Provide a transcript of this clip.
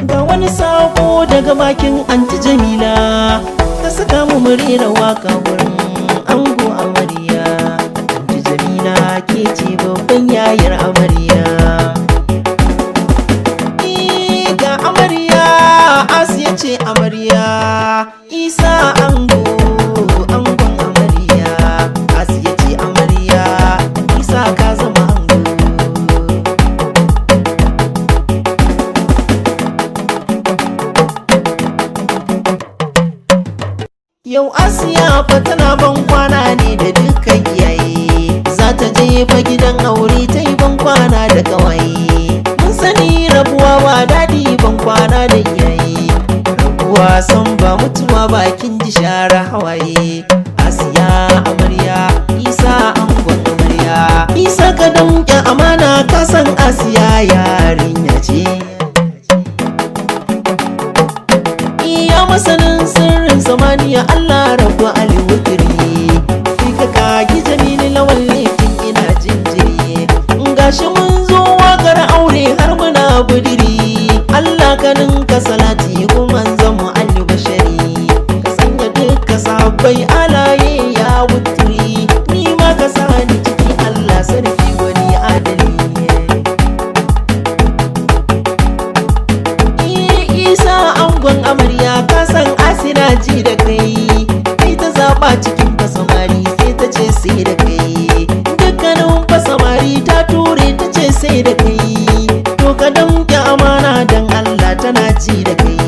Ga wani sako daga bakin anti Jamila ta saka mu murera waka wurin ango amarya. Anti Jamila ke ce babban yayar amarya. Ga amarya Asiya ce amarya, Isa ango angon amarya. Asiya ce amarya, Isa ka zama ango. Yau Asiya fa tana ban kwana ne da dukkan iyaye, za ta je fa gidan aure ta yi ban kwana da kawaye. Mun sani rabuwa ba daɗi, ban kwana da iyaye, rabuwa san ba mutuwa bakin ji share hawaye. Asiya amarya, Isa angon amarya. Isa ka damƙe amana, ka san Asiya yarinya ce. Iya masanin sirrin samaniya Allah rabu alwukiri, sai ka kagi Jamilu lawan laifin ina jinjiri. Gashi mun zo wakar aure har muna budiri, Allah ka ninka salati kuma zama albashari. Ka sanya duka sahabbai alaye ya wuturi, ni ma ka sani ciki Allah sarki wani adali. Isa angon amarya, ka san Asina ji da kai, kai ta zaba cikin fasamari sai ta ce sai da kai. Dukkanin fasamari ta ture ta ce sai da kai, to ka damƙe amana dan Allah tana ji da kai.